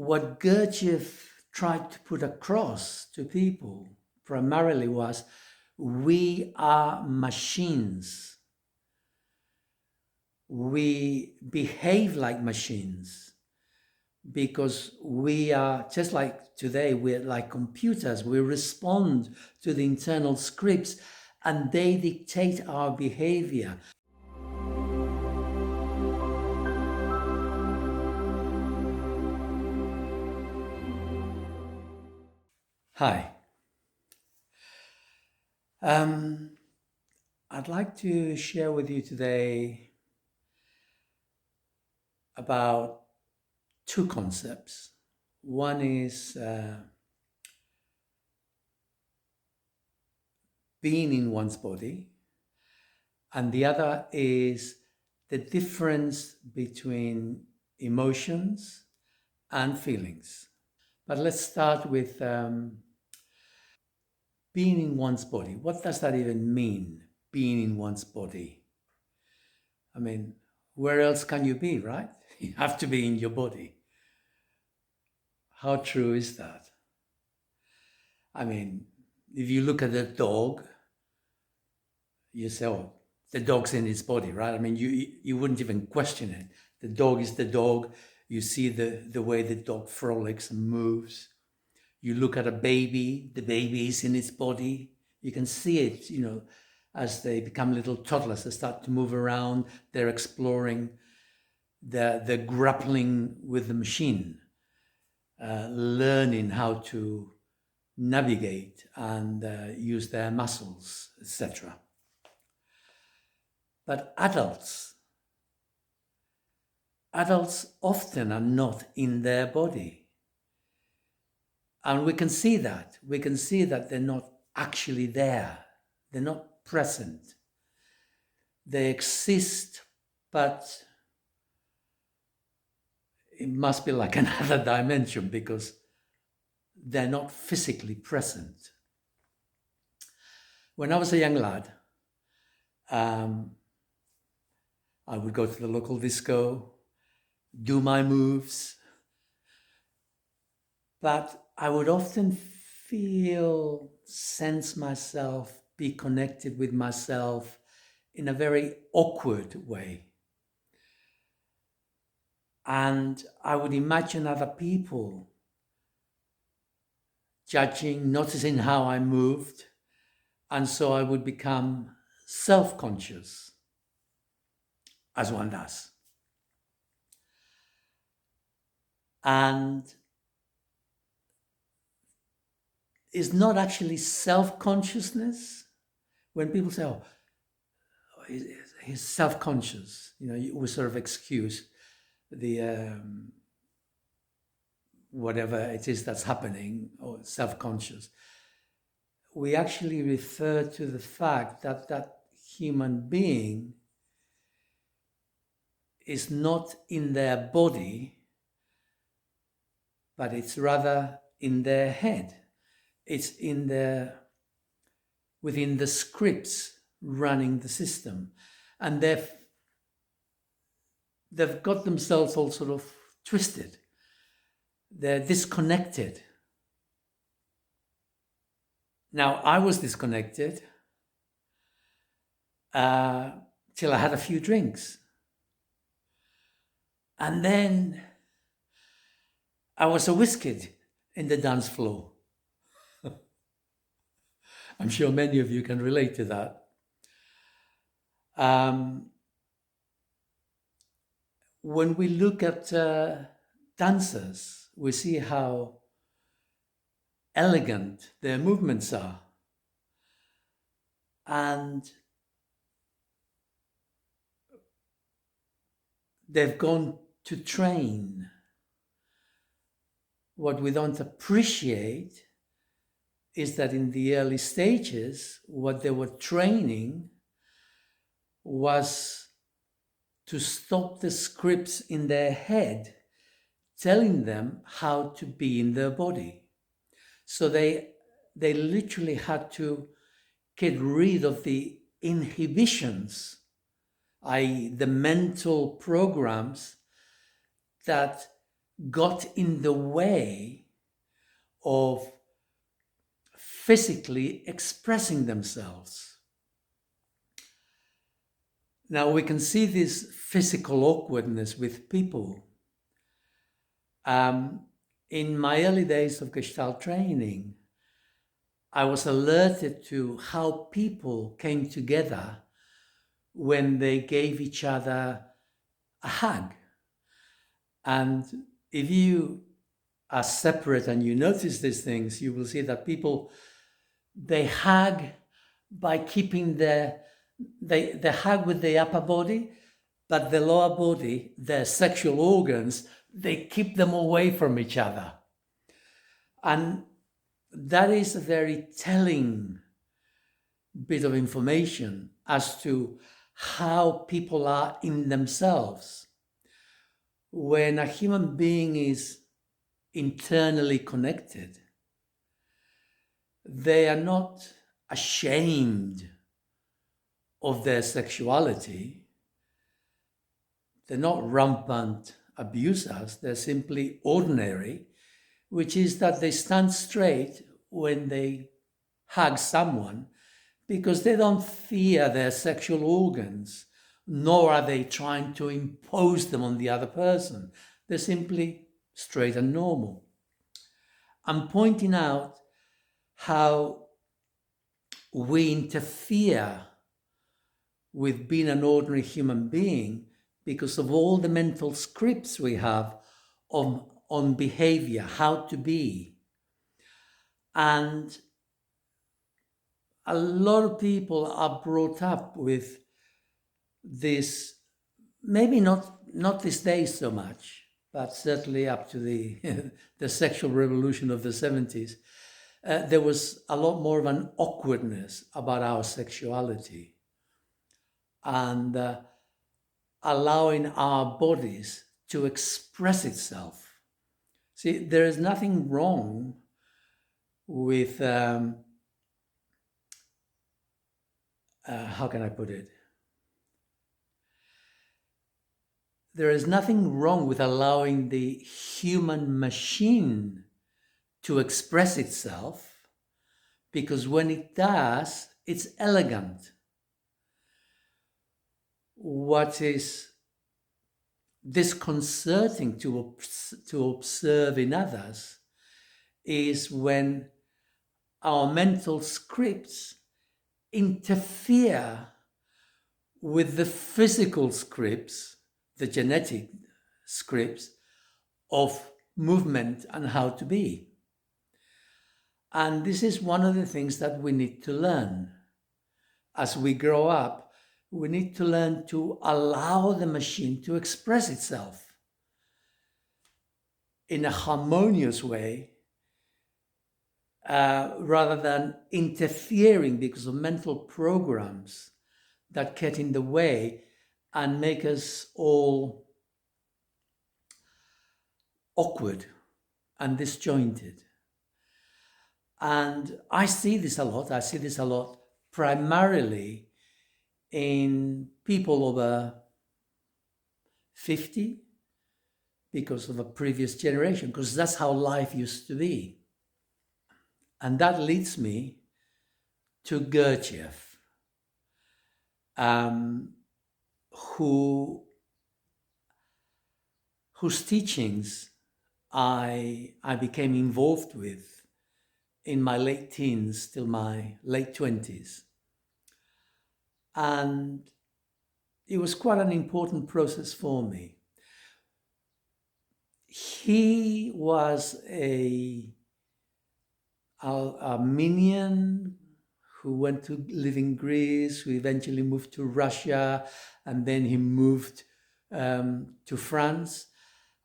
what Gurdjieff tried to put across to people primarily was, we are machines. We behave like machines because we are, just like today, we're like computers. We respond to the internal scripts and they dictate our behavior. Hi. I'd like to share with you today about two concepts. One is being in one's body, and the other is the difference between emotions and feelings. But let's start with being in one's body. What does that even mean, being in one's body? I mean, where else can you be, right? You have to be in your body. How true is that? I mean, if you look at a dog, you say, oh, the dog's in its body, right? I mean, you wouldn't even question it. The dog is the dog. You see the way the dog frolics and moves. You look at a baby, the baby is in its body. You can see it, as they become little toddlers, they start to move around, they're exploring, they're grappling with the machine, learning how to navigate and use their muscles, etc. But adults often are not in their body. And we can see that. We can see that they're not actually there. They're not present. They exist, but it must be like another dimension because they're not physically present. When I was a young lad, I would go to the local disco, do my moves, but I would often sense myself, be connected with myself in a very awkward way. And I would imagine other people judging, noticing how I moved, and so I would become self-conscious, as one does. And it's not actually self-consciousness. When people say, oh, he's self-conscious, we sort of excuse the whatever it is that's happening, or self-conscious. We actually refer to the fact that that human being is not in their body, but it's rather in their head. It's within the scripts running the system. And they've got themselves all sort of twisted. They're disconnected. Now, I was disconnected till I had a few drinks. And then I was a whisked in the dance floor. I'm sure many of you can relate to that. When we look at dancers, we see how elegant their movements are. And they've gone to train. What we don't appreciate is that in the early stages, what they were training was to stop the scripts in their head telling them how to be in their body. So they literally had to get rid of the inhibitions, i.e. the mental programs that got in the way of physically expressing themselves. Now we can see this physical awkwardness with people. In my early days of Gestalt training, I was alerted to how people came together when they gave each other a hug. And if you are separate and you notice these things, you will see that people, they hug by keeping they hug with the upper body, but the lower body, their sexual organs, they keep them away from each other. And that is a very telling bit of information as to how people are in themselves. When a human being is internally connected, they are not ashamed of their sexuality. They're not rampant abusers. They're simply ordinary, which is that they stand straight when they hug someone because they don't fear their sexual organs, nor are they trying to impose them on the other person. They're simply straight and normal. I'm pointing out how we interfere with being an ordinary human being because of all the mental scripts we have on behavior, how to be. And a lot of people are brought up with this, maybe not these days so much, but certainly up to the the sexual revolution of the 70s. There was a lot more of an awkwardness about our sexuality and allowing our bodies to express itself. See, there is nothing wrong with, how can I put it? There is nothing wrong with allowing the human machine to express itself, because when it does, it's elegant. What is disconcerting to observe in others is when our mental scripts interfere with the physical scripts, the genetic scripts of movement and how to be. And this is one of the things that we need to learn. As we grow up, we need to learn to allow the machine to express itself in a harmonious way, rather than interfering because of mental programs that get in the way and make us all awkward and disjointed. And I see this a lot primarily in people over 50 because of a previous generation, because that's how life used to be. And that leads me to Gurdjieff, whose teachings I became involved with in my late teens till my late 20s. And it was quite an important process for me. He was a Armenian who went to live in Greece, who eventually moved to Russia, and then he moved to France.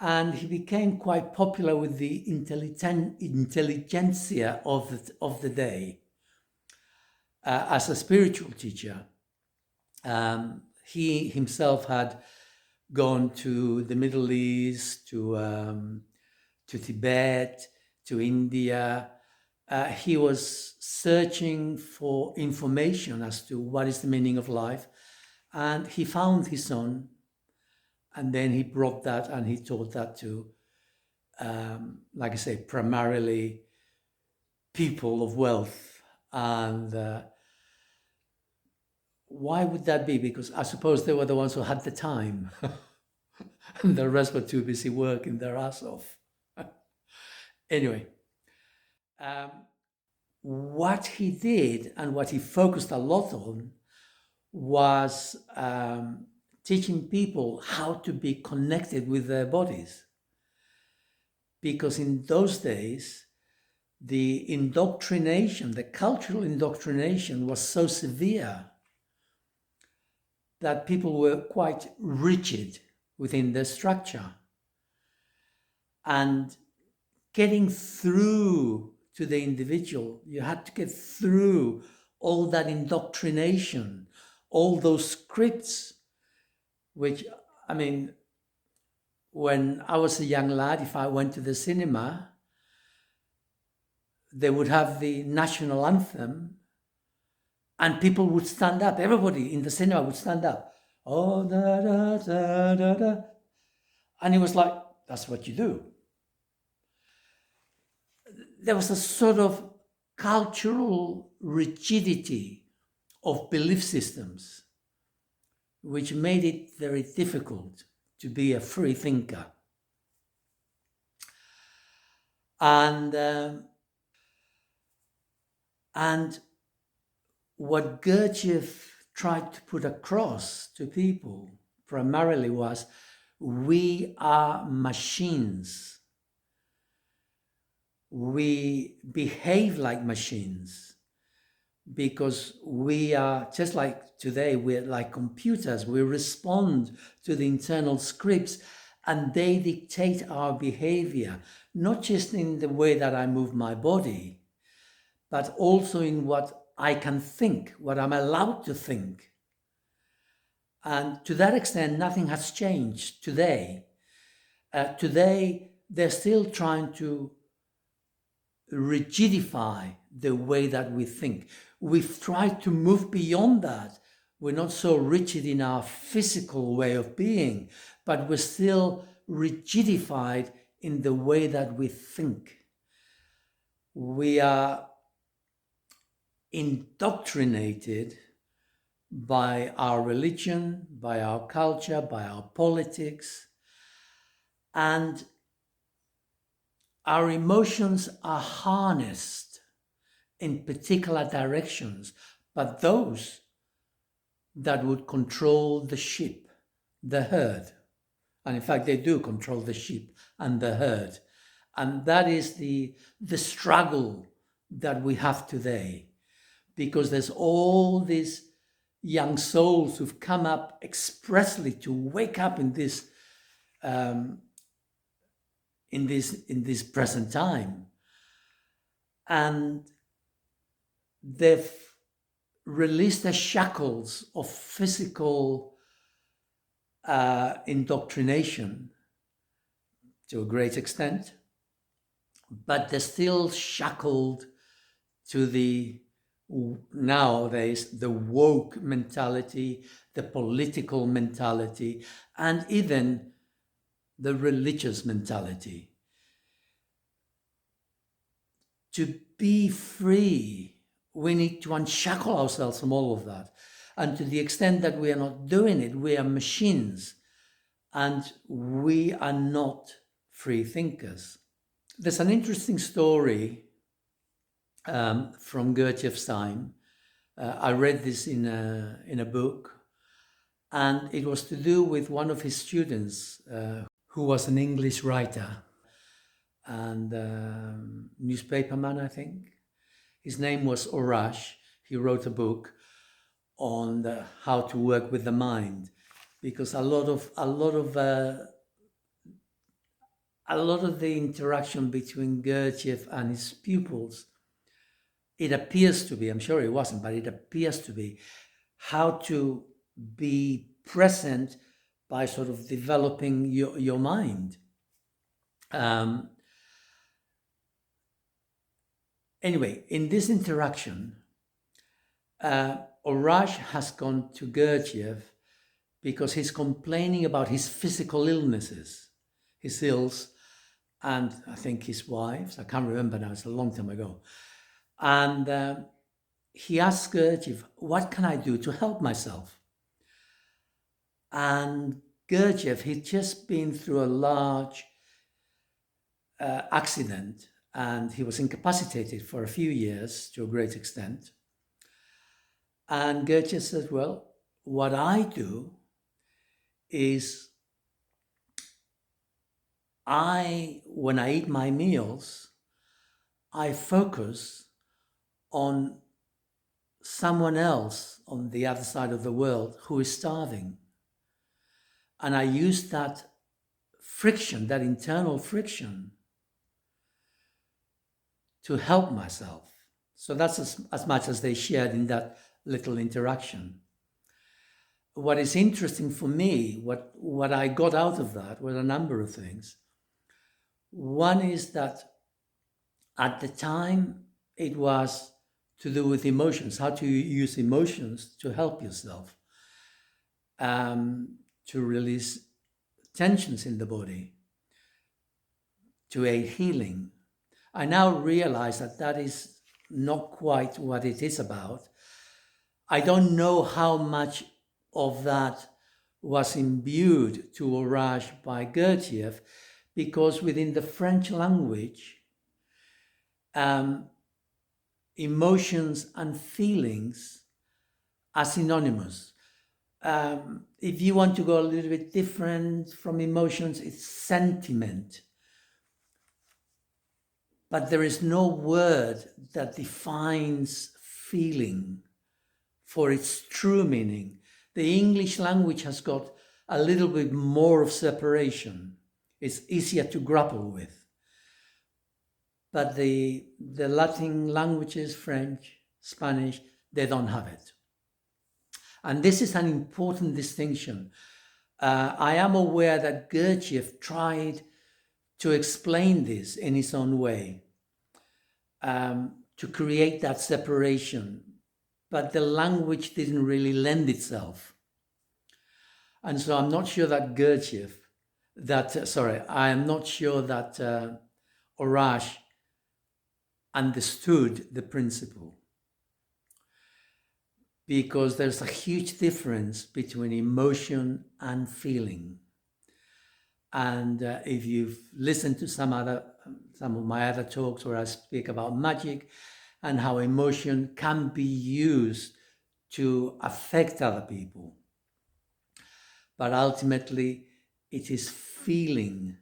And he became quite popular with the intelligentsia of the day as a spiritual teacher. He himself had gone to the Middle East, to Tibet, to India. He was searching for information as to what is the meaning of life, and he found his own, and then he brought that and he taught that to like I say, primarily people of wealth. And why would that be? Because I suppose they were the ones who had the time and the rest were too busy working their ass off. Anyway, um, what he did and what he focused a lot on was teaching people how to be connected with their bodies. Because in those days, the indoctrination, the cultural indoctrination was so severe that people were quite rigid within their structure. And getting through to the individual, you had to get through all that indoctrination, all those scripts, which, I mean, when I was a young lad, if I went to the cinema, they would have the national anthem and people would stand up. Everybody in the cinema would stand up. Oh, da, da, da, da, da. And it was like, that's what you do. There was a sort of cultural rigidity of belief systems, which made it very difficult to be a free thinker. And what Gurdjieff tried to put across to people primarily was, we are machines. We behave like machines because we are, just like today, we're like computers. We respond to the internal scripts and they dictate our behavior, not just in the way that I move my body, but also in what I can think, what I'm allowed to think. And to that extent, nothing has changed today. Today, they're still trying to rigidify the way that we think. We've tried to move beyond that. We're not so rigid in our physical way of being, but we're still rigidified in the way that we think. We are indoctrinated by our religion, by our culture, by our politics, and our emotions are harnessed in particular directions, but those that would control the sheep, the herd. And in fact, they do control the sheep and the herd. And that is the struggle that we have today, because there's all these young souls who've come up expressly to wake up in this present time, and they've released the shackles of physical indoctrination to a great extent, but they're still shackled to the, nowadays, the woke mentality, the political mentality, and even the religious mentality. To be free, we need to unshackle ourselves from all of that. And to the extent that we are not doing it, we are machines and we are not free thinkers. There's an interesting story from Gurdjieff's time. I read this in a book, and it was to do with one of his students who was an English writer and newspaperman, I think. His name was Orage. He wrote a book on how to work with the mind, because a lot of the interaction between Gurdjieff and his pupils, it appears to be, I'm sure it wasn't, but it appears to be how to be present by sort of developing your mind. Anyway, in this interaction, Orage has gone to Gurdjieff because he's complaining about his physical illnesses, his ills, and I think his wives, I can't remember now, it's a long time ago. And he asked Gurdjieff, what can I do to help myself? And Gurdjieff, he'd just been through a large accident, and he was incapacitated for a few years to a great extent. And Gurdjieff said, well, what I do is when I eat my meals, I focus on someone else on the other side of the world who is starving. And I use that friction, that internal friction, to help myself. So that's as much as they shared in that little interaction. What is interesting for me, what I got out of that were a number of things. One is that at the time it was to do with emotions, how to use emotions to help yourself, to release tensions in the body, to aid healing. I now realize that that is not quite what it is about. I don't know how much of that was imbued to Orage by Gurdjieff, because within the French language, emotions and feelings are synonymous. If you want to go a little bit different from emotions, it's sentiment. But there is no word that defines feeling for its true meaning. The English language has got a little bit more of separation. It's easier to grapple with. But the Latin languages, French, Spanish, they don't have it. And this is an important distinction. I am aware that Gurdjieff tried to explain this in his own way, to create that separation, but the language didn't really lend itself. And so I'm not sure that I am not sure that Orage understood the principle, because there's a huge difference between emotion and feeling. And if you've listened to some of my other talks where I speak about magic and how emotion can be used to affect other people, but ultimately it is feeling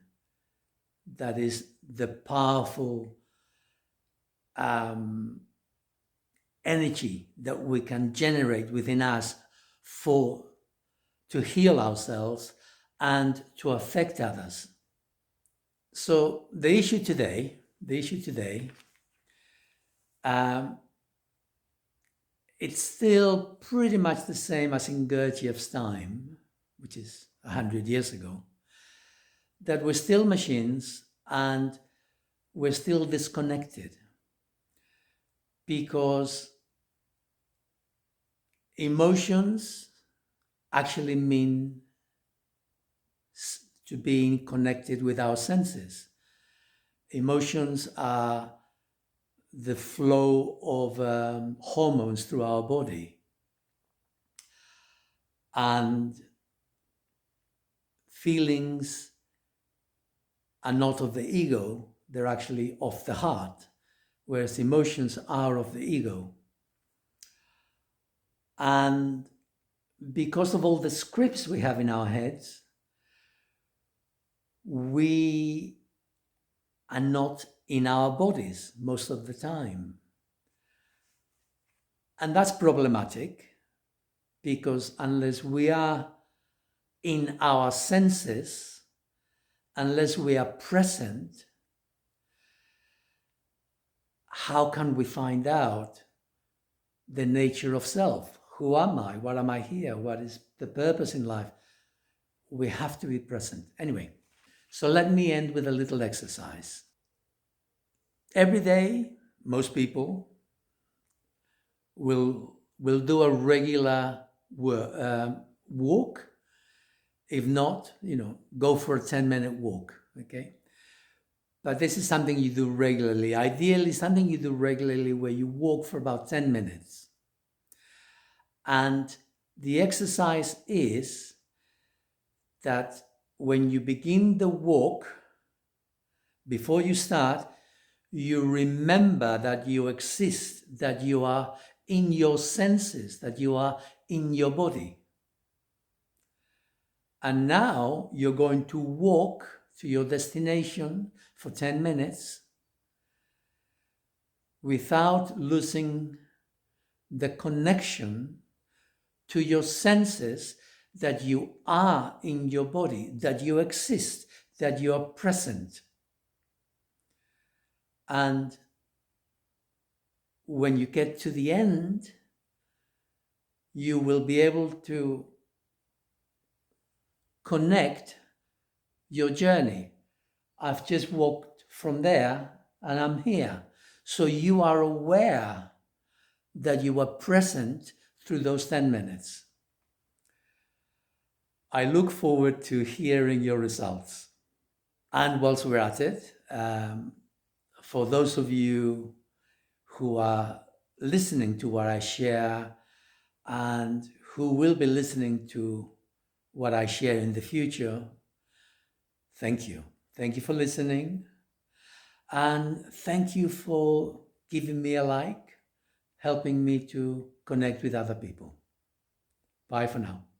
that is the powerful energy that we can generate within us to heal ourselves and to affect others. So the issue today, it's still pretty much the same as in Gurdjieff's time, which is 100 years ago, that we're still machines and we're still disconnected, because emotions actually mean to being connected with our senses. Emotions are the flow of hormones through our body. And feelings are not of the ego, they're actually of the heart, whereas emotions are of the ego. And because of all the scripts we have in our heads, we are not in our bodies most of the time. And that's problematic, because unless we are in our senses, unless we are present, how can we find out the nature of self? Who am I? What am I here? What is the purpose in life? We have to be present. Anyway, so let me end with a little exercise. Every day, most people will do a regular walk. If not, go for a 10-minute walk, okay? But this is something you do regularly. Ideally, something you do regularly where you walk for about 10 minutes. And the exercise is that when you begin the walk, before you start, you remember that you exist, that you are in your senses, that you are in your body. And now you're going to walk to your destination for 10 minutes without losing the connection to your senses that you are in your body, that you exist, that you are present. And when you get to the end, you will be able to connect your journey. I've just walked from there and I'm here. So you are aware that you are present through those 10 minutes. I look forward to hearing your results. And whilst we're at it, for those of you who are listening to what I share and who will be listening to what I share in the future, thank you. Thank you for listening. And thank you for giving me a like, helping me to connect with other people. Bye for now.